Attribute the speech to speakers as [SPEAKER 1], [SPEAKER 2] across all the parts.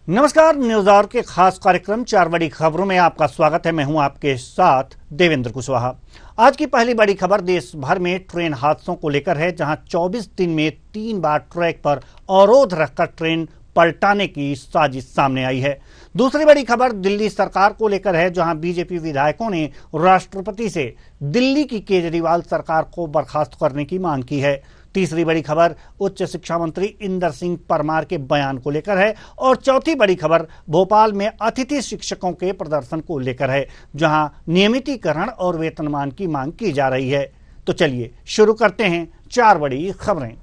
[SPEAKER 1] नमस्कार। News our के खास कार्यक्रम 4 बड़ी खबरों में आपका स्वागत है। मैं हूं आपके साथ देवेंद्र कुशवाहा। आज की पहली बड़ी खबर देश भर में ट्रेन हादसों को लेकर है, जहां 24 दिन में 3 बार ट्रैक पर अवरोध रखकर ट्रेन पलटाने की साजिश सामने आई है। दूसरी बड़ी खबर दिल्ली सरकार को लेकर है, जहां बीजेपी विधायकों ने राष्ट्रपति से दिल्ली की केजरीवाल सरकार को बर्खास्त करने की मांग की है। तीसरी बड़ी खबर उच्च शिक्षा मंत्री इंदर सिंह परमार के बयान को लेकर है और चौथी बड़ी खबर भोपाल में अतिथि शिक्षकों के प्रदर्शन को लेकर है, जहां नियमितीकरण और वेतनमान की मांग की जा रही है। तो चलिए शुरू करते हैं 4 बड़ी खबरें।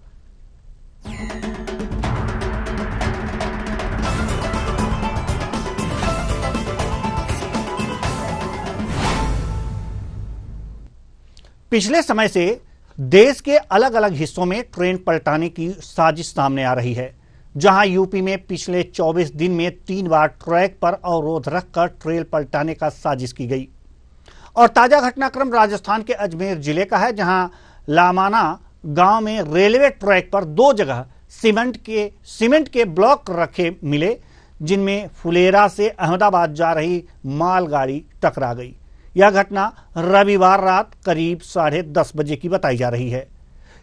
[SPEAKER 1] पिछले समय से देश के अलग अलग हिस्सों में ट्रेन पलटाने की साजिश सामने आ रही है, जहां यूपी में पिछले 24 दिन में 3 बार ट्रैक पर अवरोध रखकर ट्रेन पलटाने का साजिश की गई। और ताजा घटनाक्रम राजस्थान के अजमेर जिले का है, जहां लामाना गांव में रेलवे ट्रैक पर 2 जगह सीमेंट के ब्लॉक रखे मिले, जिनमें फुलेरा से अहमदाबाद जा रही मालगाड़ी टकरा गई। यह घटना रविवार रात करीब 10:30 बजे की बताई जा रही है।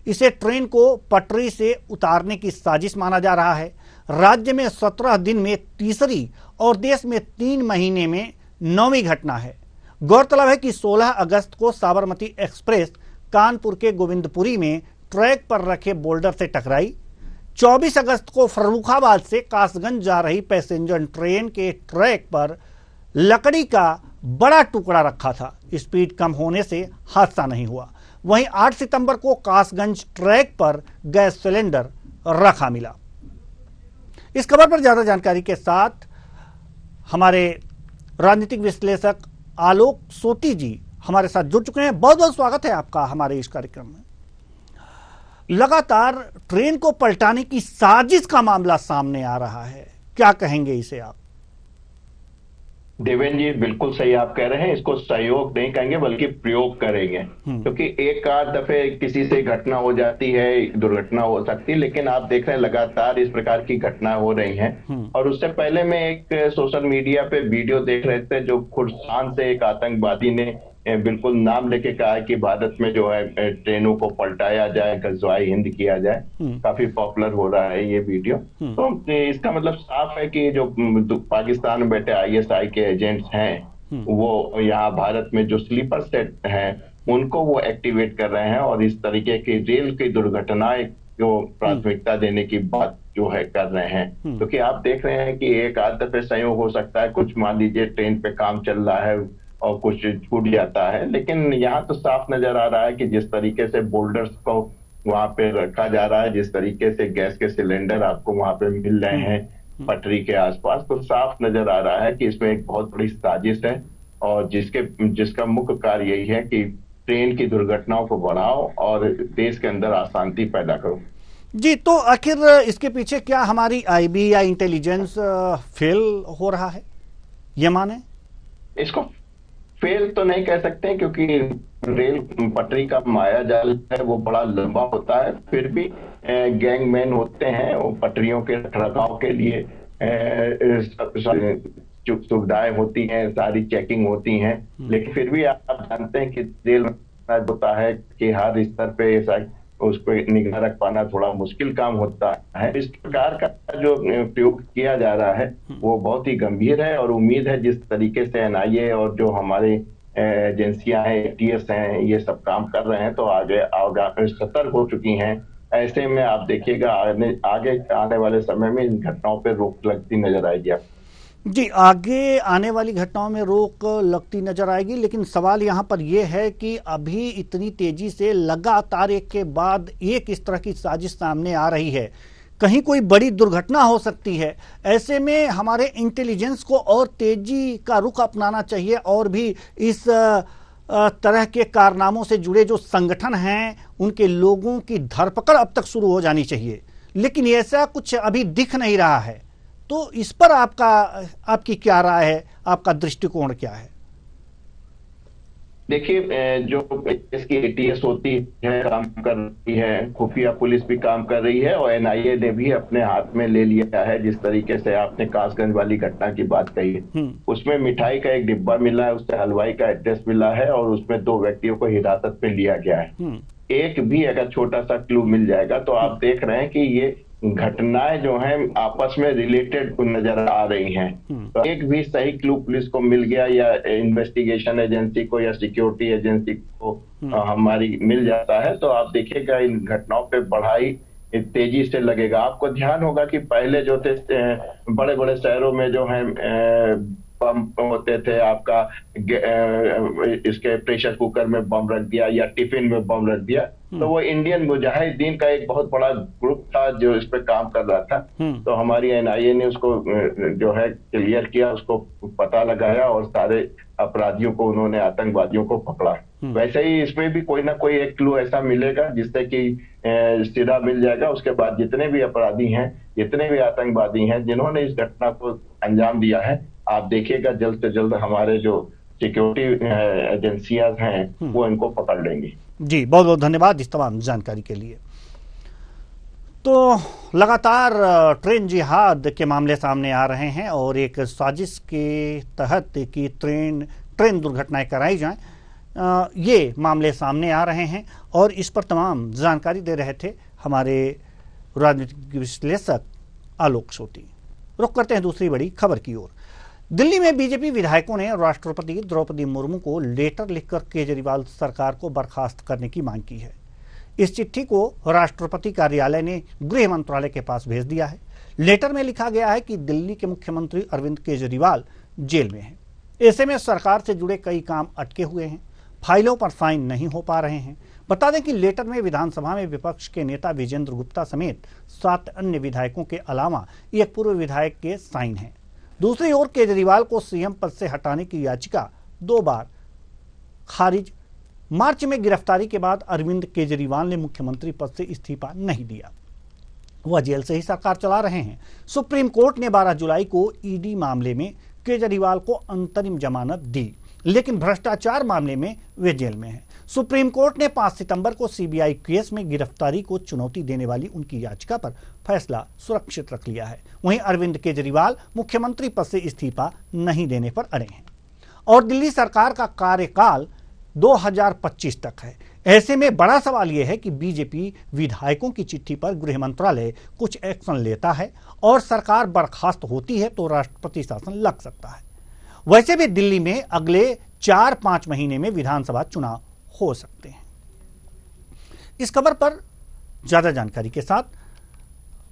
[SPEAKER 1] इसे ट्रेन को पटरी से उतारने की साजिश माना जा रहा है। राज्य में 17 दिन में तीसरी और देश में 3 महीने में 9वीं घटना है। गौरतलब है कि 16 अगस्त को साबरमती एक्सप्रेस कानपुर के गोविंदपुरी में ट्रैक पर रखे बोल्डर से टकराई। 24 अगस्त को फर्रुखाबाद से कासगंज जा रही पैसेंजर ट्रेन के ट्रैक पर लकड़ी का बड़ा टुकड़ा रखा था। स्पीड कम होने से हादसा नहीं हुआ। वहीं 8 सितंबर को कासगंज ट्रैक पर गैस सिलेंडर रखा मिला। इस खबर पर ज्यादा जानकारी के साथ हमारे राजनीतिक विश्लेषक आलोक सोती जी हमारे साथ जुड़ चुके हैं। बहुत बहुत स्वागत है आपका हमारे इस कार्यक्रम में। लगातार ट्रेन को पलटाने की साजिश का मामला सामने आ रहा है, क्या कहेंगे इसे आप?
[SPEAKER 2] देवेंद्र जी बिल्कुल सही आप कह रहे हैं। इसको सहयोग नहीं कहेंगे बल्कि प्रयोग करेंगे, क्योंकि एक आध दफे किसी से घटना हो जाती है, दुर्घटना हो सकती है, लेकिन आप देख रहे हैं लगातार इस प्रकार की घटना हो रही हैं। और उससे पहले मैं एक सोशल मीडिया पे वीडियो देख रहे थे, जो खुर्सान से एक आतंकवादी ने बिल्कुल नाम लेके कहा है कि भारत में जो है ट्रेनों को पलटाया जाए, गज़वाए हिंद किया जाए। काफी पॉपुलर हो रहा है ये वीडियो। तो इसका मतलब साफ है कि जो पाकिस्तान में बैठे ISI के एजेंट्स हैं, वो यहाँ भारत में जो स्लीपर सेट हैं उनको वो एक्टिवेट कर रहे हैं और इस तरीके की रेल की दुर्घटनाएं जो प्राथमिकता देने की बात जो है कर रहे हैं। क्योंकि आप देख रहे हैं कि एक आध दफे संयोग हो सकता है, कुछ मान लीजिए ट्रेन पे काम चल रहा है और कुछ छूट जाता है, लेकिन यहाँ तो साफ नजर आ रहा है कि जिस तरीके से बोल्डर्स को वहां पे रखा जा रहा है, जिस तरीके से गैस के सिलेंडर आपको वहां पे मिल रहे हैं पटरी के आसपास, तो साफ नजर आ रहा है कि इसमें एक बहुत बड़ी साजिश है और जिसका मुख्य कार्य यही है कि ट्रेन की दुर्घटनाओं को बढ़ाओ और देश के अंदर अशांति पैदा करो।
[SPEAKER 1] जी, तो आखिर इसके पीछे क्या हमारी IB या इंटेलिजेंस फेल हो रहा है, ये माने?
[SPEAKER 2] इसको फेल तो नहीं कह सकते, क्योंकि रेल पटरी का माया जाल है वो बड़ा लंबा होता है। फिर भी गैंगमैन होते हैं, वो पटरियों के रखरखाव के लिए सुविधाएं होती हैं, सारी चेकिंग होती हैं, लेकिन फिर भी आप जानते हैं कि रेल होता है कि हर स्तर पे ऐसा उस पर निगाह रख पाना थोड़ा मुश्किल काम होता है। इस प्रकार का जो प्रयोग किया जा रहा है वो बहुत ही गंभीर है और उम्मीद है जिस तरीके से NIA और जो हमारे एजेंसियां हैं, ATS हैं, ये सब काम कर रहे हैं तो आगे सतर्क हो चुकी हैं। ऐसे में आप देखिएगा आगे आने वाले समय में इन घटनाओं पर रोक लगती नजर आएगी आप।
[SPEAKER 1] जी, आगे आने वाली घटनाओं में रोक लगती नजर आएगी, लेकिन सवाल यहाँ पर यह है कि अभी इतनी तेजी से लगातार एक के बाद एक इस तरह की साजिश सामने आ रही है, कहीं कोई बड़ी दुर्घटना हो सकती है। ऐसे में हमारे इंटेलिजेंस को और तेजी का रुख अपनाना चाहिए और भी इस तरह के कारनामों से जुड़े जो संगठन हैं उनके लोगों की धरपकड़ अब तक शुरू हो जानी चाहिए, लेकिन ऐसा कुछ अभी दिख नहीं रहा है। तो इस पर आपकी क्या राय है, आपका दृष्टिकोण क्या है?
[SPEAKER 2] देखिए, जो इसकी एटीएस होती है काम कर रही है, खुफिया पुलिस भी काम कर रही है, और एनआईए ने भी अपने हाथ में ले लिया है। जिस तरीके से आपने कासगंज वाली घटना की बात कही है,
[SPEAKER 1] हम्म।
[SPEAKER 2] उसमें मिठाई का एक डिब्बा मिला है, उससे हलवाई का एड्रेस मिला है, और उसमें 2 व्यक्तियों को हिरासत में लिया गया है।
[SPEAKER 1] हम्म।
[SPEAKER 2] एक भी अगर छोटा सा क्लू मिल जाएगा तो आप देख रहे हैं कि ये घटनाएं जो हैं आपस में रिलेटेड नजर आ रही हैं। तो एक भी सही क्लू पुलिस को मिल गया, या इन्वेस्टिगेशन एजेंसी को, या सिक्योरिटी एजेंसी को हमारी मिल जाता है, तो आप देखिएगा इन घटनाओं पे बढ़ाई तेजी से लगेगा। आपको ध्यान होगा कि पहले जो थे बड़े बड़े शहरों में जो है बम होते थे, आपका इसके प्रेशर कुकर में बम रख दिया या टिफिन में बम रख दिया, तो वो इंडियन मुजाहिदीन का एक बहुत बड़ा ग्रुप था जो इस पे काम कर रहा था। तो हमारी एनआईए ने उसको जो है क्लियर किया, उसको पता लगाया, और सारे अपराधियों को, उन्होंने आतंकवादियों को पकड़ा। वैसे ही इसमें भी कोई ना कोई एक क्लू ऐसा मिलेगा जिससे कि सिरा मिल जाएगा। उसके बाद जितने भी अपराधी हैं, जितने भी आतंकवादी हैं जिन्होंने इस घटना को अंजाम दिया है, आप देखिएगा जल्द से जल्द हमारे जो सिक्योरिटी एजेंसियां हैं वो इनको पकड़ लेंगी।
[SPEAKER 1] जी, बहुत बहुत धन्यवाद इस तमाम जानकारी के लिए। तो लगातार ट्रेन जिहाद के मामले सामने आ रहे हैं, और एक साजिश के तहत कि ट्रेन दुर्घटनाएं कराई जाएं, ये मामले सामने आ रहे हैं, और इस पर तमाम जानकारी दे रहे थे हमारे राजनीतिक विश्लेषक आलोक सोती। रुख करते हैं दूसरी बड़ी खबर की ओर। दिल्ली में बीजेपी विधायकों ने राष्ट्रपति द्रौपदी मुर्मू को लेटर लिखकर केजरीवाल सरकार को बर्खास्त करने की मांग की है। इस चिट्ठी को राष्ट्रपति कार्यालय ने गृह मंत्रालय के पास भेज दिया है। लेटर में लिखा गया है कि दिल्ली के मुख्यमंत्री अरविंद केजरीवाल जेल में हैं। ऐसे में सरकार से जुड़े कई काम अटके हुए हैं, फाइलों पर साइन नहीं हो पा रहे हैं। बता दें कि लेटर में विधानसभा में विपक्ष के नेता विजेंद्र गुप्ता समेत 7 अन्य विधायकों के अलावा एक पूर्व विधायक के साइन हैं। दूसरी ओर केजरीवाल को सीएम पद से हटाने की याचिका 2 बार खारिज। मार्च में गिरफ्तारी के बाद अरविंद केजरीवाल ने मुख्यमंत्री पद से इस्तीफा नहीं दिया, वह जेल से ही सरकार चला रहे हैं। सुप्रीम कोर्ट ने 12 जुलाई को ईडी मामले में केजरीवाल को अंतरिम जमानत दी, लेकिन भ्रष्टाचार मामले में वे जेल में हैं। सुप्रीम कोर्ट ने 5 सितंबर को सीबीआई केस में गिरफ्तारी को चुनौती देने वाली उनकी याचिका पर फैसला सुरक्षित रख लिया है। वहीं अरविंद केजरीवाल मुख्यमंत्री पद से इस्तीफा नहीं देने पर अड़े हैं, और दिल्ली सरकार का कार्यकाल 2025 तक है। ऐसे में बड़ा सवाल यह है कि बीजेपी विधायकों की चिट्ठी पर गृह मंत्रालय कुछ एक्शन लेता है और सरकार बर्खास्त होती है तो राष्ट्रपति शासन लग सकता है। वैसे भी दिल्ली में अगले 4-5 महीने में विधानसभा चुनाव हो सकते हैं। इस खबर पर ज्यादा जानकारी के साथ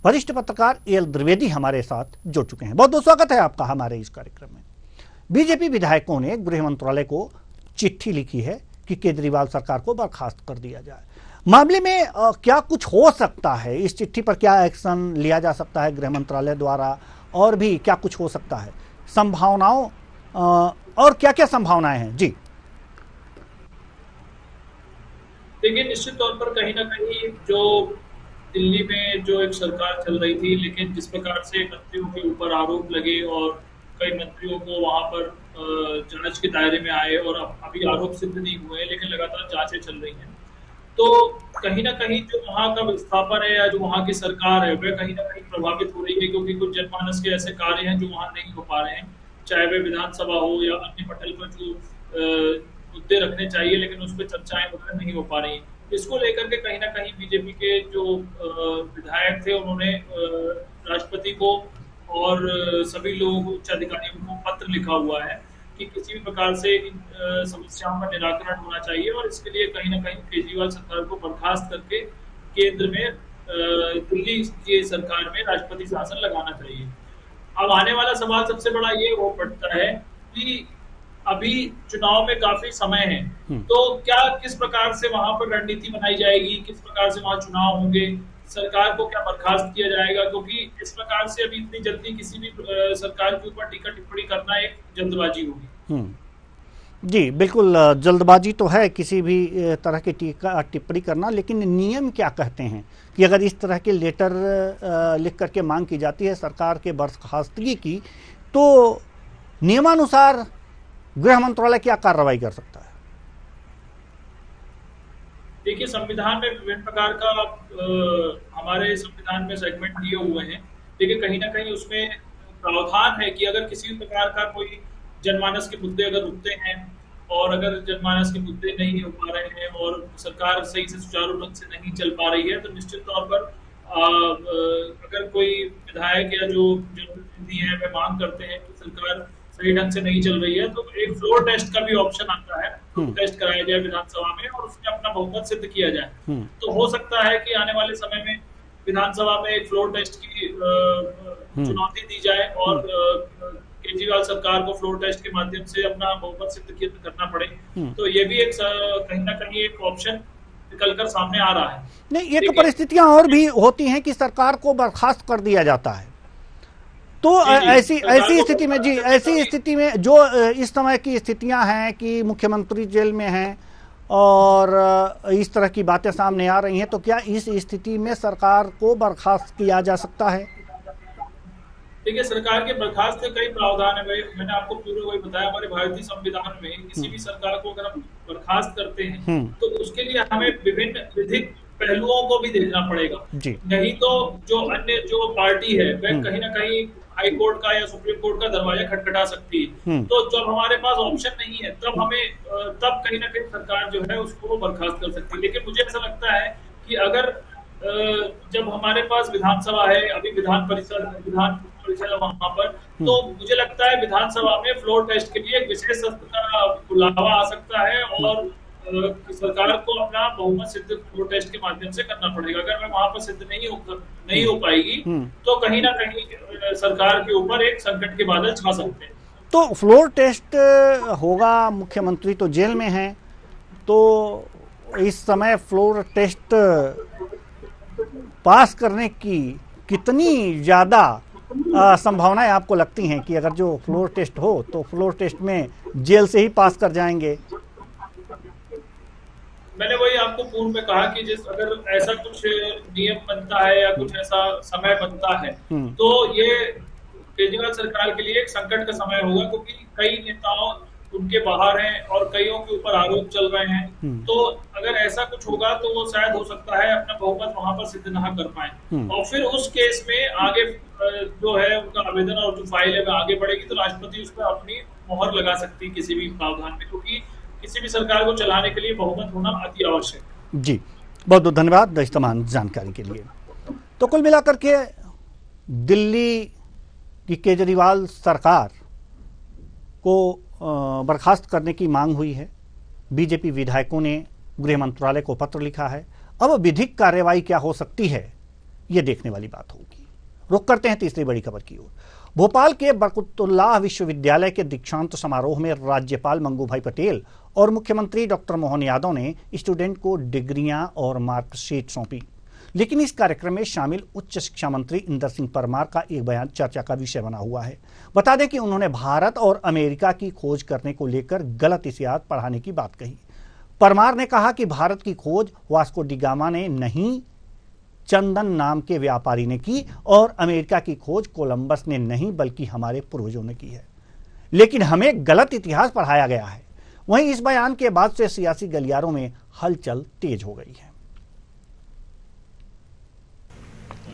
[SPEAKER 1] वरिष्ठ पत्रकार एल द्विवेदी हमारे साथ जुड़ चुके हैं। बहुत बहुत स्वागत है आपका हमारे इस कार्यक्रम में। बीजेपी विधायकों ने गृह मंत्रालय को चिट्ठी लिखी है कि केजरीवाल सरकार को बर्खास्त कर दिया जाए। मामले में क्या कुछ हो सकता है? इस चिट्ठी पर क्या एक्शन लिया जा सकता है गृह मंत्रालय द्वारा, और भी क्या कुछ हो सकता है? संभावनाओं और क्या क्या संभावनाएं हैं? जी
[SPEAKER 3] देखिए, निश्चित तौर पर कहीं ना कहीं जो दिल्ली में जो एक सरकार चल रही थी, लेकिन जिस प्रकार से मंत्रियों के ऊपर आरोप लगे और कई मंत्रियों को वहां पर जांच के दायरे में आए, और अभी आरोप सिद्ध नहीं हुए लेकिन लगातार जांचें चल रही हैं, तो कहीं ना कहीं जो वहां का विस्थापन है या जो वहां की सरकार है वह कहीं ना कहीं प्रभावित हो रही है, क्योंकि कुछ जनमानस के ऐसे कार्य हैं जो वहां नहीं हो पा रहे हैं, चाहे वे विधानसभा हो या अन्य पटल पर जो मुद्दे रखने चाहिए लेकिन उस पर चर्चाएं वगैरह नहीं हो पा रही। इसको लेकर के कहीं ना कहीं बीजेपी के जो विधायक थे उन्होंने राष्ट्रपति को और सभी लोग उच्च अधिकारियों को पत्र लिखा हुआ है कि किसी भी प्रकार से इन समस्याओं का निराकरण होना चाहिए, और इसके लिए कहीं ना कहीं केजरीवाल सरकार को बर्खास्त करके केंद्र में दिल्ली की सरकार में राष्ट्रपति शासन लगाना चाहिए। अब आने वाला सवाल सबसे बड़ा ये वो पड़ता है कि अभी चुनाव में काफी समय है, तो क्या किस प्रकार से वहां पर रणनीति बनाई जाएगी, किस प्रकार से वहां चुनाव होंगे, सरकार को क्या बर्खास्त किया जाएगा, क्योंकि इस प्रकार से अभी इतनी जल्दी किसी भी सरकार के ऊपर टीका टिप्पणी करना एक जल्दबाजी होगी।
[SPEAKER 1] जी बिल्कुल, जल्दबाजी तो है किसी भी तरह की टीका टिप्पणी करना, लेकिन नियम क्या कहते हैं कि अगर इस तरह के लेटर लिख करके मांग की जाती है सरकार के बर्खास्तगी की, तो नियमानुसार गृह मंत्रालय क्या कार्रवाई कर सकता है?
[SPEAKER 3] देखिए, संविधान में विभिन्न प्रकार का हमारे संविधान में सेगमेंट दिए हुए हैं, लेकिन कहीं ना कहीं उसमें प्रावधान है कि अगर किसी प्रकार का कोई जनमानस के मुद्दे अगर उठते हैं और अगर जनमानस के मुद्दे नहीं हो पा रहे हैं और सरकार सही से सुचारू ढंग से नहीं चल पा रही है, तो निश्चित तौर पर अगर कोई विधायक या जो जनप्रतिनिधि है वे मांग करते हैं कि सरकार सही ढंग से नहीं चल रही है, तो एक फ्लोर टेस्ट का भी ऑप्शन आता है, टेस्ट कराया जाए विधानसभा में और उसमें अपना बहुमत सिद्ध किया जाए। तो हो सकता है कि आने वाले समय में विधानसभा में एक फ्लोर टेस्ट की चुनौती दी जाए और केजरीवाल सरकार को फ्लोर टेस्ट के माध्यम से अपना बहुमत सिद्ध करना पड़े। तो ये भी एक कहीं ना कहीं एक ऑप्शन निकल कर सामने आ रहा है।
[SPEAKER 1] नहीं, एक परिस्थितियां और भी होती हैं कि सरकार को बर्खास्त कर दिया जाता है, तो ऐसी स्थिति में जी, ऐसी स्थिति में जो इस समय की स्थितियां हैं कि मुख्यमंत्री जेल में हैं और इस तरह की बातें सामने आ रही हैं, तो क्या इस स्थिति में सरकार को बर्खास्त किया जा सकता है?
[SPEAKER 3] देखिए, सरकार के बर्खास्त के कई प्रावधान है। मैंने आपको पूर्व वही बताया, हमारे भारतीय संविधान में किसी भी सरकार को अगर हम बर्खास्त करते हैं तो उसके लिए हमें विभिन्न विधिक पहलुओं को भी देखना पड़ेगा। नहीं तो जो अन्य जो पार्टी है वह कहीं ना कहीं हाई कोर्ट का या सुप्रीम कोर्ट का दरवाजा खटखटा सकती है। तो जब हमारे पास ऑप्शन नहीं है तब कहीं ना कहीं सरकार जो है उसको बर्खास्त कर सकती है। लेकिन मुझे ऐसा लगता है कि अगर जब हमारे पास विधानसभा है, अभी विधान परिषद वहां पर, तो मुझे लगता है विधानसभा में फ्लोर टेस्ट के लिए एक विशेष सत्र का बुलावा आ सकता है और सरकार को अपना बहुमत सिद्ध फ्लोर टेस्ट के माध्यम से करना पड़ेगा। अगर वहां पर सिद्ध नहीं हो पाएगी तो कहीं ना कहीं सरकार के ऊपर एक संकट के बादल छा सकते हैं।
[SPEAKER 1] तो फ्लोर टेस्ट होगा, मुख्यमंत्री तो जेल में हैं, तो इस समय फ्लोर टेस्ट पास करने की कितनी ज्यादा संभावनाएं आपको लगती हैं कि अगर जो फ्लोर टेस्ट हो तो फ्लोर टेस्ट में जेल से ही पास कर जाएंगे?
[SPEAKER 3] मैंने वही आपको पूर्व में कहा कि अगर ऐसा कुछ नियम बनता है या कुछ ऐसा समय बनता है तो ये केजरीवाल सरकार के लिए एक संकट का समय होगा, क्योंकि कई नेताओं उनके बाहर हैं और कईयों के ऊपर आरोप चल रहे हैं। तो अगर ऐसा कुछ होगा तो वो शायद हो सकता है अपना बहुमत वहां पर सिद्ध ना कर पाए और फिर उस केस में आगे जो है उनका आवेदन और जो फाइल है आगे बढ़ेगी तो राष्ट्रपति उस पर अपनी मोहर लगा सकती है किसी भी प्रावधान में, क्योंकि किसी भी सरकार को चलाने के लिए बहुमत होना अति आवश्यक। जी,
[SPEAKER 1] बहुत बहुत धन्यवाद इस तमाम जानकारी के लिए। तो कुल मिलाकर के दिल्ली की केजरीवाल सरकार को बर्खास्त करने की मांग हुई है। बीजेपी विधायकों ने गृह मंत्रालय को पत्र लिखा है। अब विधिक कार्रवाई क्या हो सकती है, यह देखने वाली बात होगी। रुख करते हैं तीसरी बड़ी खबर की ओर। भोपाल के बरकतुल्लाह विश्वविद्यालय के दीक्षांत समारोह में राज्यपाल मंगू भाई पटेल और मुख्यमंत्री डॉक्टर मोहन यादव ने स्टूडेंट को डिग्रियां और मार्कशीट सौंपी। लेकिन इस कार्यक्रम में शामिल उच्च शिक्षा मंत्री इंदर सिंह परमार का एक बयान चर्चा का विषय बना हुआ है। बता दें कि उन्होंने भारत और अमेरिका की खोज करने को लेकर गलत इतिहास पढ़ाने की बात कही। परमार ने कहा कि भारत की खोज वास्को डी गामा ने नहीं, चंदन नाम के व्यापारी ने की, और अमेरिका की खोज कोलंबस ने नहीं बल्कि हमारे पूर्वजों ने की है, लेकिन हमें गलत इतिहास पढ़ाया गया है। वहीं इस बयान के बाद से सियासी गलियारों में हलचल तेज हो गई है।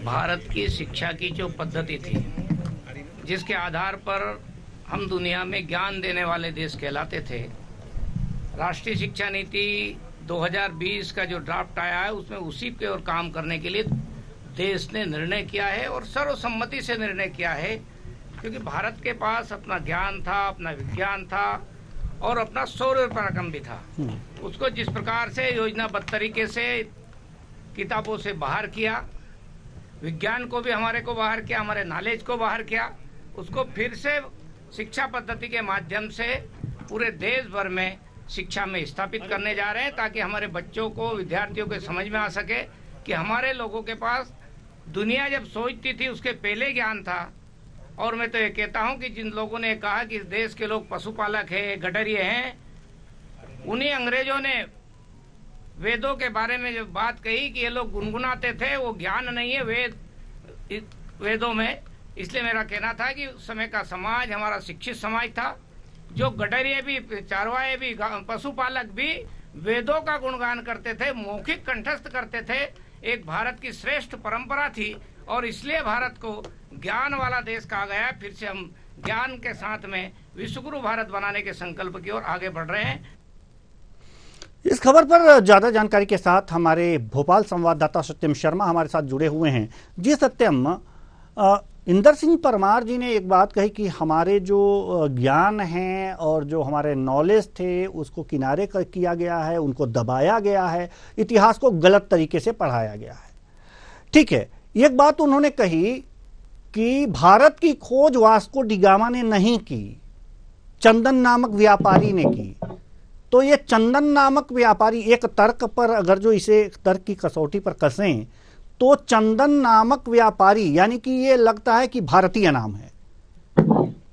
[SPEAKER 4] भारत की शिक्षा की जो पद्धति थी, जिसके आधार पर हम दुनिया में ज्ञान देने वाले देश कहलाते थे, राष्ट्रीय शिक्षा नीति 2020 का जो ड्राफ्ट आया है उसमें उसी के और काम करने के लिए देश ने निर्णय किया है और सर्वसम्मति से निर्णय किया है, क्योंकि भारत के पास अपना ज्ञान था, अपना विज्ञान था और अपना शौर्य पराक्रम भी था। उसको जिस प्रकार से योजनाबद्ध तरीके से किताबों से बाहर किया, विज्ञान को भी हमारे को बाहर किया, हमारे नॉलेज को बाहर किया, उसको फिर से शिक्षा पद्धति के माध्यम से पूरे देश भर में शिक्षा में स्थापित करने जा रहे हैं, ताकि हमारे बच्चों को, विद्यार्थियों को समझ में आ सके कि हमारे लोगों के पास दुनिया जब सोचती थी उसके पहले ज्ञान था। और मैं तो ये कहता हूँ कि जिन लोगों ने कहा कि इस देश के लोग पशुपालक हैं, गडरिये हैं, उन्हीं अंग्रेजों ने वेदों के बारे में जो बात कही कि ये लोग गुनगुनाते थे, वो ज्ञान नहीं है वेदों में। इसलिए मेरा कहना था कि उस समय का समाज हमारा शिक्षित समाज था, जो गडरिये भी, चारवाए भी, पशुपालक भी वेदों का गुणगान करते थे, मौखिक कंठस्थ करते थे। एक भारत की श्रेष्ठ परंपरा थी और इसलिए भारत को ज्ञान वाला देश कहा गया। फिर से हम ज्ञान के साथ में विश्वगुरु भारत बनाने के संकल्प की ओर आगे बढ़ रहे हैं।
[SPEAKER 1] इस खबर पर ज्यादा जानकारी के साथ हमारे भोपाल संवाददाता सत्यम शर्मा हमारे साथ जुड़े हुए हैं। जी सत्यम, इंदर सिंह परमार जी ने एक बात कही कि हमारे जो ज्ञान हैं और जो हमारे नॉलेज थे उसको किनारे किया गया है, उनको दबाया गया है, इतिहास को गलत तरीके से पढ़ाया गया है। ठीक है, एक बात उन्होंने कही कि भारत की खोज वास्को डिगामा ने नहीं की, चंदन नामक व्यापारी ने की। तो ये चंदन नामक व्यापारी, एक तर्क पर अगर जो इसे तर्क की कसौटी पर कसें तो चंदन नामक व्यापारी यानी कि ये लगता है कि भारतीय नाम है।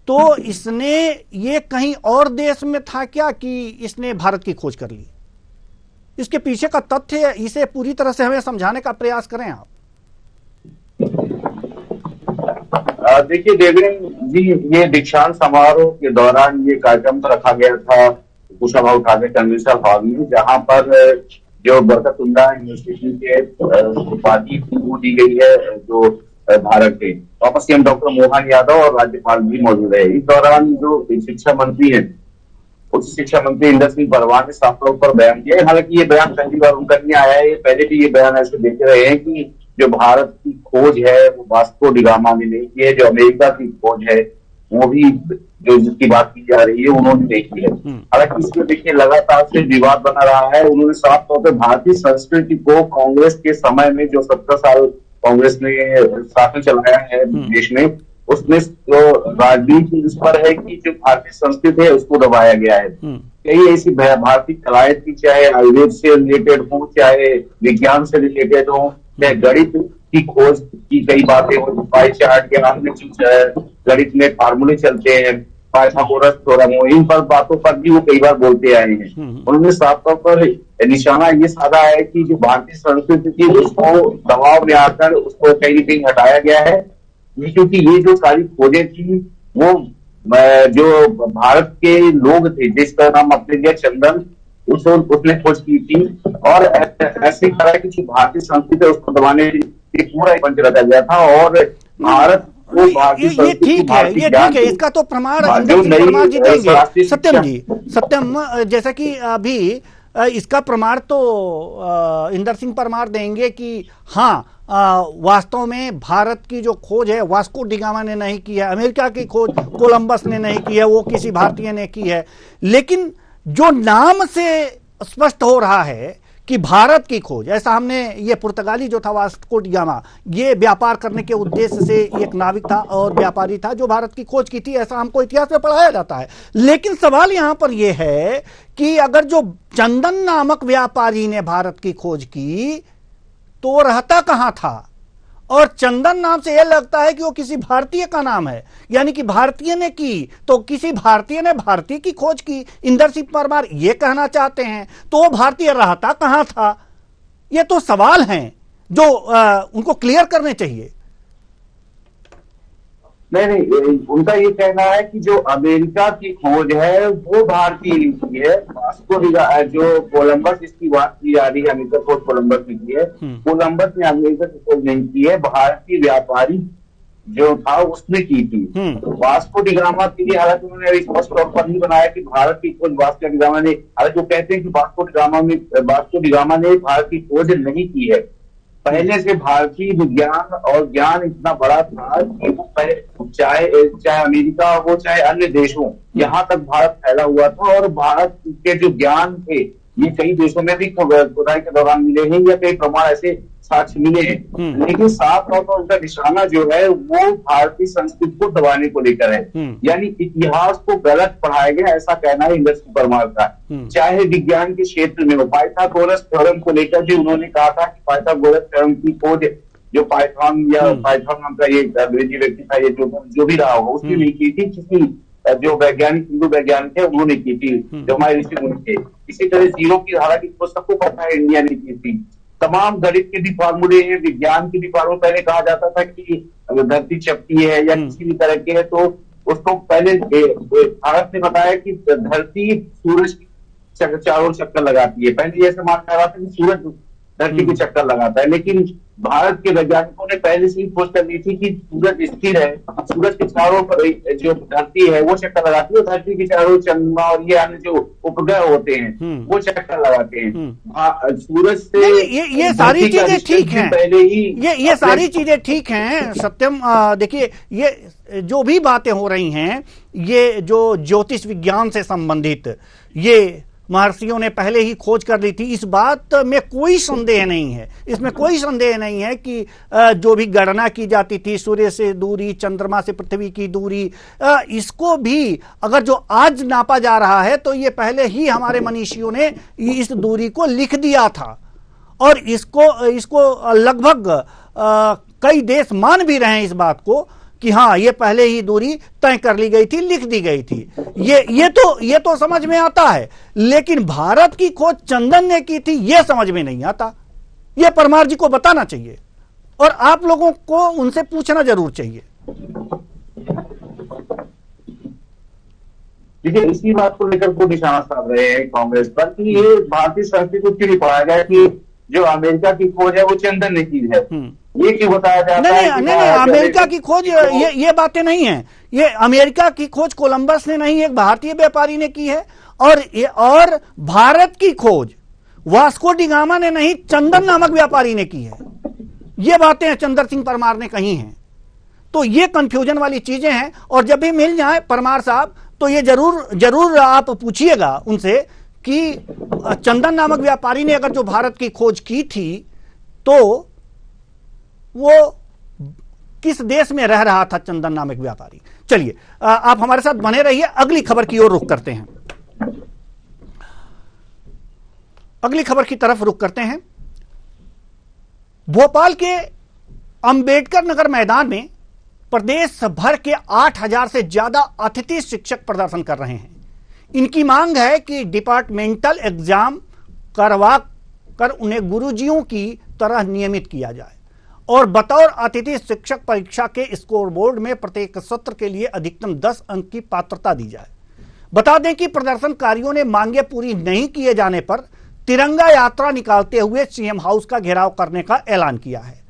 [SPEAKER 1] तो इसने ये कहीं और देश में था क्या कि इसने भारत की खोज कर ली? इसके पीछे का तथ्य इसे पूरी तरह से हमें समझाने का प्रयास करें आप।
[SPEAKER 5] देखिए देवेंद्र जी, ये दीक्षांत समारोह के दौरान ये कार्यक्रम तो रखा गया था कुशाभाऊ ठाकरे कन्वेंशन हॉल में, जहां पर जो बरकतुल्लाह यूनिवर्सिटी के उपाधि वो दी गई है जो भारत के वापस सीएम डॉक्टर मोहन यादव और राज्यपाल भी मौजूद है। इस दौरान जो शिक्षा मंत्री है, उच्च शिक्षा मंत्री इंदर सिंह परमार ने साफ तौर पर बयान दिया है। हालांकि ये बयान पहली बार उनका नहीं आया है, पहले भी ये बयान ऐसे देते रहे हैं कि जो भारत की खोज है वो वास्को डिगामा ने नहीं की है, जो अमेरिका की खोज है वो भी जो जिसकी बात की जा रही है उन्होंने नहीं की है। हालांकि इसमें देखिए लगातार से विवाद बना रहा है। उन्होंने साफ तौर पर भारतीय संस्कृति को कांग्रेस के समय में जो 17 साल कांग्रेस ने शासन चलाया है देश में, उसमें जो राजनीति इस पर है कि जो भारतीय संस्कृति है उसको दबाया गया है। कई ऐसी भारतीय कलाएं थी, चाहे आयुर्वेद से रिलेटेड हो, चाहे विज्ञान से रिलेटेड हो, चाहे गणित की खोज की कई बातें हो, पाई चार्ट या अन्य गणित में फार्मूले चलते हैं, पाइथागोरस थ्योरम, इन पर बातों पर भी वो कई बार बोलते आए हैं। उन्होंने साफ तौर पर निशाना ये साधा है कि जो भारतीय संस्कृति थी उसको दबाव में आकर उसको कहीं न कहीं हटाया गया है, क्योंकि ये जो सारी खोजें थी वो जो भारत के लोग थे जिसका नाम अपने दिया चंदन, उसने खोज की थी और ऐसे करा कि जो भारतीय संस्कृति है उसको दबाने पूरा मंच रखा गया था। और भारत
[SPEAKER 1] ये ठीक है, इसका तो प्रमाण इंदर सिंह परमार जी देंगे। सत्यम जी, सत्यम, जैसा कि अभी इसका प्रमाण तो इंदर सिंह परमार देंगे कि हाँ वास्तव में भारत की जो खोज है वास्को डिगामा ने नहीं की है, अमेरिका की खोज कोलंबस ने नहीं की है, वो किसी भारतीय ने की है। लेकिन जो नाम से स्पष्ट हो रहा है कि भारत की खोज, ऐसा हमने ये पुर्तगाली जो था वास्को डिगामा, ये व्यापार करने के उद्देश्य से एक नाविक था और व्यापारी था जो भारत की खोज की थी, ऐसा हमको इतिहास में पढ़ाया जाता है। लेकिन सवाल यहां पर यह है कि अगर जो चंदन नामक व्यापारी ने भारत की खोज की तो रहता कहां था? और चंदन नाम से यह लगता है कि वो किसी भारतीय का नाम है, यानी कि भारतीय ने की तो किसी भारतीय ने भारतीय की खोज की, इंदर सिंह परमार ये कहना चाहते हैं। तो वो भारतीय रहता कहां था? ये तो सवाल हैं जो उनको क्लियर करने चाहिए।
[SPEAKER 5] नहीं, उनका ये कहना है कि जो अमेरिका की खोज है वो भारतीय की है। वास्को जो कोलंबस इसकी बात की जा रही है, अमेरिका खोज कोलंबस ने की है, कोलंबस ने अमेरिका की खोज नहीं की है, भारतीय व्यापारी जो था उसने की थी। वास्को डिगामा के लिए हालांकि उन्होंने स्पष्ट तौर पर नहीं बनाया कि भारत की खोज वास्को डिगामा ने, हालांकि वो कहते हैं कि वास्को डिगामा ने भारत की खोज नहीं की है। पहले से भारतीय विज्ञान और ज्ञान इतना बड़ा था कि वो चाहे अमेरिका हो चाहे अन्य देशों, यहाँ तक भारत फैला हुआ था और भारत के जो ज्ञान थे ये कई देशों में भी खुदाई के दौरान मिले हैं या कई प्रमाण ऐसे साक्ष्य मिले हैं। लेकिन साफ तौर पर उनका निशाना जो है वो भारतीय संस्कृति को दबाने को लेकर है, यानी इतिहास को गलत पढ़ाया गया, ऐसा कहना है इंदर सिंह परमार का। चाहे विज्ञान के क्षेत्र में हो, पाइथागोरस थ्योरम को लेकर भी उन्होंने कहा था कि पाइथागोरस थ्योरम की खोज जो पाइथन नाम का ये अंग्रेजी व्यक्ति था, ये जो भी रहा हो उसने नहीं की थी, किसी जो वैज्ञानिक हिंदू वैज्ञानिक है उन्होंने की थी, जो हमारे ऋषि मुनि थे। इसी तरह जीरो की धारा की खोज सबको पता है इंडिया ने की थी। तमाम गणित के भी फार्मूले हैं, विज्ञान के भी फार्मूले, पहले कहा जाता था कि धरती चपटी है या किसी भी तरह के है तो उसको पहले भारत ने बताया कि धरती सूरज चारों चक्कर लगाती है। पहले ऐसा माना जा रहा था कि सूरज धरती के चक्कर लगाता है, लेकिन भारत के वैज्ञानिकों ने पहले से ही खोज कर ली थी कि सूरज स्थिर है, सूरज के चारों पर जो धरती है वो चक्कर लगाती है, और धरती के चारों चंद्रमा और ये अन्य जो उपग्रह होते हैं वो चक्कर लगाते हैं। सूरज से
[SPEAKER 1] ये सारी चीजें ठीक हैं,
[SPEAKER 5] पहले ही
[SPEAKER 1] ये सारी चीजें ठीक हैं सत्यम। देखिए, ये जो भी बातें हो रही हैं, ये जो ज्योतिष विज्ञान से संबंधित, ये महर्षियों ने पहले ही खोज कर ली थी, इस बात में कोई संदेह नहीं है। इसमें कोई संदेह नहीं है कि जो भी गणना की जाती थी, सूर्य से दूरी, चंद्रमा से पृथ्वी की दूरी, इसको भी अगर जो आज नापा जा रहा है तो ये पहले ही हमारे मनीषियों ने इस दूरी को लिख दिया था, और इसको लगभग कई देश मान भी रहे हैं इस बात को कि हाँ, ये पहले ही दूरी तय कर ली गई थी, लिख दी गई थी। ये तो समझ में आता है, लेकिन भारत की खोज चंदन ने की थी, ये समझ में नहीं आता। ये परमार जी को बताना चाहिए, और आप लोगों को उनसे पूछना जरूर चाहिए।
[SPEAKER 5] देखिए, इसी बात को लेकर वो निशाना साध रहे हैं कांग्रेस पर कि ये भारतीय संस्कृति को क्यों नहीं पढ़ाया गया कि जो अमेरिका की खोज है वो चंदन ने की है। ये क्यों बताया जाता है?
[SPEAKER 1] नहीं, अमेरिका की खोज ये बातें नहीं है। ये अमेरिका की खोज कोलंबस ने नहीं, एक भारतीय व्यापारी ने की है, और भारत की खोज वास्को डी गामा ने नहीं, चंदन नामक व्यापारी ने की है। ये बातें चंद्र सिंह परमार ने कही हैं। तो ये कंफ्यूजन वाली चीजें हैं, और जब भी मिल जाए परमार साहब तो ये जरूर आप पूछिएगा उनसे कि चंदन नामक व्यापारी ने अगर जो भारत की खोज की थी तो वो किस देश में रह रहा था चंदन नामक व्यापारी। चलिए, आप हमारे साथ बने रहिए, अगली खबर की ओर रुख करते हैं। अगली खबर की तरफ रुख करते हैं। भोपाल के अंबेडकर नगर मैदान में प्रदेश भर के 8,000 से ज्यादा अतिथि शिक्षक प्रदर्शन कर रहे हैं। इनकी मांग है कि डिपार्टमेंटल एग्जाम करवा कर उन्हें गुरुजियों की तरह नियमित किया जाए, और बतौर अतिथि शिक्षक परीक्षा के स्कोर बोर्ड में प्रत्येक सत्र के लिए अधिकतम 10 अंक की पात्रता दी जाए। बता दें कि प्रदर्शनकारियों ने मांगे पूरी नहीं किए जाने पर तिरंगा यात्रा निकालते हुए सीएम हाउस का घेराव करने का ऐलान किया है।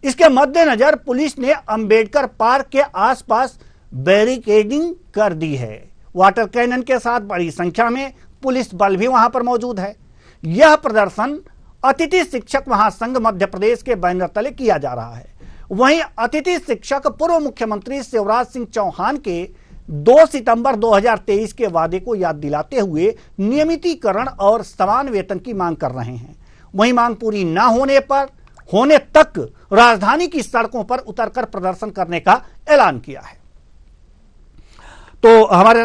[SPEAKER 1] इसके मद्देनजर पुलिस ने अंबेडकर पार्क के आसपास बैरिकेडिंग कर दी है। वाटर कैनन के साथ बड़ी संख्या में पुलिस बल भी वहां पर मौजूद है। यह प्रदर्शन अतिथि शिक्षक महासंघ मध्य प्रदेश के बैनर तले किया जा रहा है। वहीं अतिथि शिक्षक पूर्व मुख्यमंत्री शिवराज सिंह चौहान के 2 सितंबर 2023 के वादे को याद दिलाते हुए नियमितीकरण और समान वेतन की मांग कर रहे हैं। वहीं मांग पूरी न होने तक राजधानी की सड़कों पर उतरकर प्रदर्शन करने का ऐलान किया है। तो हमारे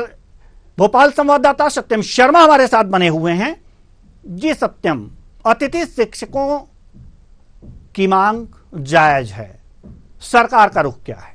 [SPEAKER 1] भोपाल संवाददाता सत्यम शर्मा हमारे साथ बने हुए हैं। जी सत्यम, अतिथि शिक्षकों की मांग जायज है, सरकार का रुख क्या है?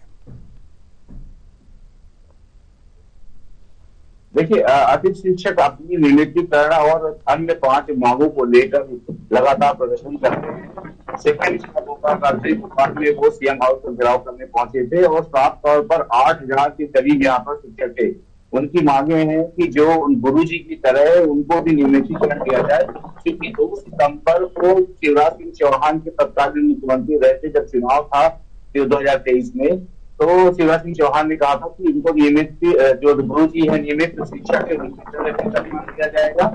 [SPEAKER 5] देखिए, अतिथि शिक्षक अपनी नियमितीकरण और अन्य 5 मांगों को लेकर लगातार प्रदर्शन कर रहे हैं। सेकंड भोपाल में वो सीएम हाउस को घेराव करने पहुंचे थे, और साफ तौर पर 8,000 के करीब यहाँ पर शिक्षक थे। उनकी मांगे हैं कि जो गुरुजी की तरह उनको भी नियमितीकरण किया जाए, क्योंकि 2 सितंबर को शिवराज सिंह चौहान के तत्कालीन मुख्यमंत्री रहे थे जब चुनाव था 2023 में, तो शिवराज सिंह चौहान ने कहा था कि इनको नियमित जो गुरुजी है नियमित शिक्षक के किया जाएगा,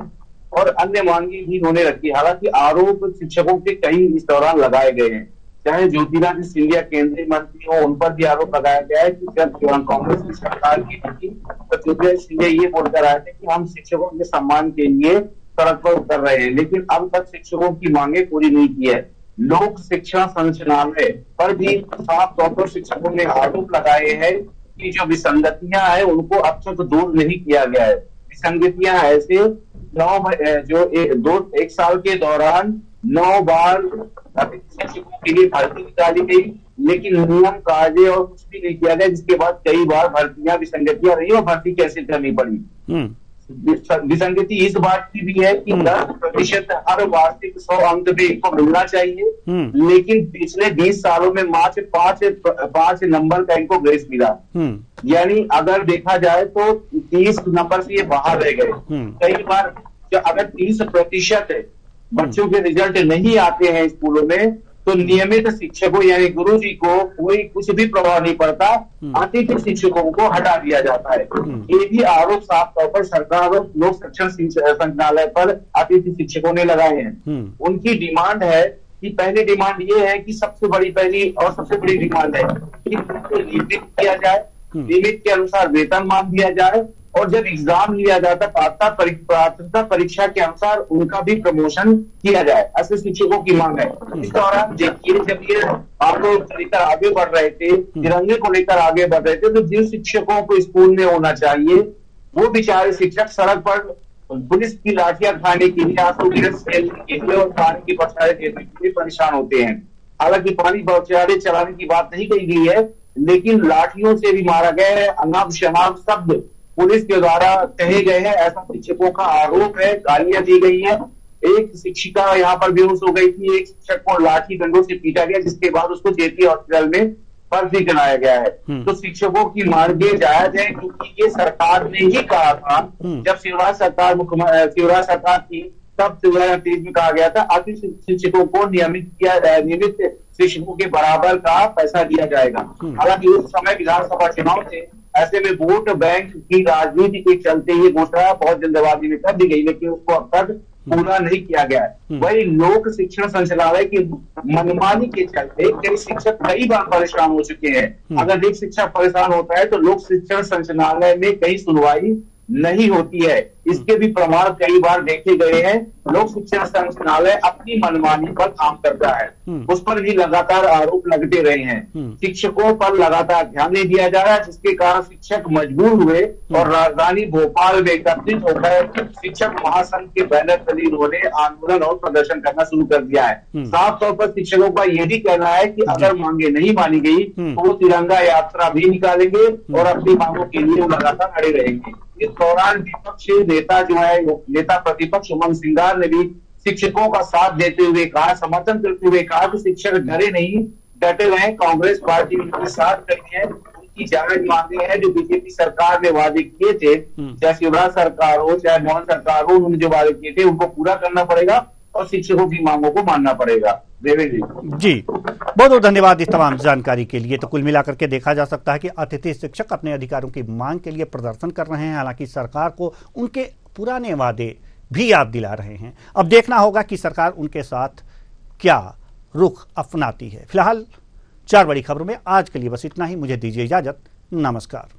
[SPEAKER 5] और अन्य मांगे भी उन्होंने रखी। हालांकि आरोप शिक्षकों के कई इस दौरान लगाए गए हैं, चाहे ज्योतिरादित्य सिंधिया केंद्रीय मंत्री हो, उन पर भी आरोप लगाया गया है कि जब कांग्रेस की सरकार की थी तो ज्योतिरादित्य सिंधिया ये बोलकर आए थे कि हम शिक्षकों के सम्मान के लिए सड़क पर उतर रहे हैं, लेकिन अब तक शिक्षकों की मांगे पूरी नहीं की है। लोक शिक्षण संचालनालय पर भी साफ तौर पर शिक्षकों ने आरोप लगाए हैं कि जो विसंगतियां हैं उनको अब तक दूर नहीं किया गया है। विसंगतियां ऐसे एक साल के दौरान 9 बार शिक्षकों के लिए भर्ती निकाली गई, लेकिन नियम कार्य और कुछ भी नहीं किया गया, जिसके बाद कई बार भर्तियां विसंगतियां रही और भर्ती कैसे करनी पड़ी। विसंगति इस बात की भी है कि 10% हर वार्षिक 100 अंक भी इनको मिलना चाहिए, लेकिन पिछले 20 सालों में मात्र 5 नंबर का इनको ग्रेस मिला। यानी अगर देखा जाए तो 30 नंबर से ये बाहर रह गए। कई बार कि अगर 30% बच्चों के रिजल्ट नहीं आते हैं स्कूलों में, तो नियमित शिक्षकों यानी गुरु जी को कोई कुछ भी प्रभाव नहीं पड़ता, अतिथि शिक्षकों को हटा दिया जाता है। ये भी आरोप साफ तौर पर सरकार और लोक शिक्षण संचालनालय पर अतिथि शिक्षकों ने लगाए हैं। उनकी डिमांड है कि पहली डिमांड ये है कि सबसे बड़ी डिमांड है कि उनको नियमित किया जाए, नियमित के अनुसार वेतनमान दिया जाए, और जब एग्जाम लिया जाता है पात्रता परीक्षा के अनुसार उनका भी प्रमोशन किया जाए, ऐसे शिक्षकों की मांग है। इस दौरान देखिए, जब ये आप लोग लेकर आगे बढ़ रहे थे, तिरंगे को लेकर आगे बढ़ रहे थे, तो जिन शिक्षकों को स्कूल में होना चाहिए वो बेचारे शिक्षक सड़क पर पुलिस की लाठियां खाने के लिए, आंसू गिरस खेलने के लिए और पानी की बौछारें देने के लिए परेशान होते हैं। हालांकि पानी बौछारें चलाने की बात नहीं कही गई है, लेकिन लाठियों से भी मारा गया है, अनाप शनाप शब्द पुलिस के द्वारा कहे गए हैं, ऐसा शिक्षकों का आरोप है। गालियां दी गई हैं, एक शिक्षिका यहाँ पर बेहोश हो गई थी, एक शिक्षक को लाठी डंडों से पीटा गया, जिसके बाद उसको जेपी हॉस्पिटल में भर्ती कराया गया है। तो शिक्षकों की मांगे जायज है, क्योंकि ये सरकार ने ही कहा था, जब शिवराज सरकार थी तब 2023 में कहा गया था अतिथि शिक्षकों को नियमित शिक्षकों के बराबर का पैसा दिया जाएगा। हालांकि उस समय विधानसभा चुनाव थे, ऐसे में वोट बैंक की राजनीति के चलते ये घोषणा बहुत जल्दबाजी में कर दी गई, लेकिन उसको अब तक पूरा नहीं किया गया है। वही लोक शिक्षण संचालनालय की मनमानी के चलते कई शिक्षक कई बार परेशान हो चुके हैं। अगर एक शिक्षक परेशान होता है तो लोक शिक्षण संचालनालय में कई सुनवाई नहीं होती है। इसके भी प्रमाण कई बार देखे गए हैं। लोक शिक्षण संचालनालय अपनी मनमानी पर काम करता है, उस पर भी लगातार आरोप लगते रहे हैं। शिक्षकों पर लगातार ध्यान नहीं दिया जा रहा है, जिसके कारण शिक्षक मजबूर हुए और राजधानी भोपाल में एकत्रित होकर शिक्षक महासंघ के बैनर तले इन्होंने आंदोलन और प्रदर्शन करना शुरू कर दिया है। साफ तौर पर शिक्षकों का यह भी कहना है कि अगर मांगे नहीं मानी गई तो वो तिरंगा यात्रा भी निकालेंगे और अपनी मांगों के लिए वो लगातार खड़े रहेंगे। इस दौरान विपक्षी नेता जो है, नेता प्रतिपक्ष उमंग सिंगार ने भी शिक्षकों का साथ देते हुए कहा, समर्थन करते हुए कहा कि शिक्षक डरे नहीं, डटे रहे, कांग्रेस पार्टी उनके साथ खड़ी है, उनकी जायज मांगे हैं जो बीजेपी सरकार ने वादे किए थे, चाहे शिवराज सरकार हो चाहे मोहन सरकार हो, उन्होंने जो वादे किए थे उनको पूरा करना पड़ेगा और शिक्षकों की मांगों को मानना पड़ेगा। देवेंद्र जी
[SPEAKER 1] बहुत बहुत धन्यवाद इस तमाम जानकारी के लिए। तो कुल मिलाकर के देखा जा सकता है कि अतिथि शिक्षक अपने अधिकारों की मांग के लिए प्रदर्शन कर रहे हैं, हालांकि सरकार को उनके पुराने वादे भी याद दिला रहे हैं। अब देखना होगा कि सरकार उनके साथ क्या रुख अपनाती है। फिलहाल 4 बड़ी खबरों में आज के लिए बस इतना ही। मुझे दीजिए इजाजत। नमस्कार।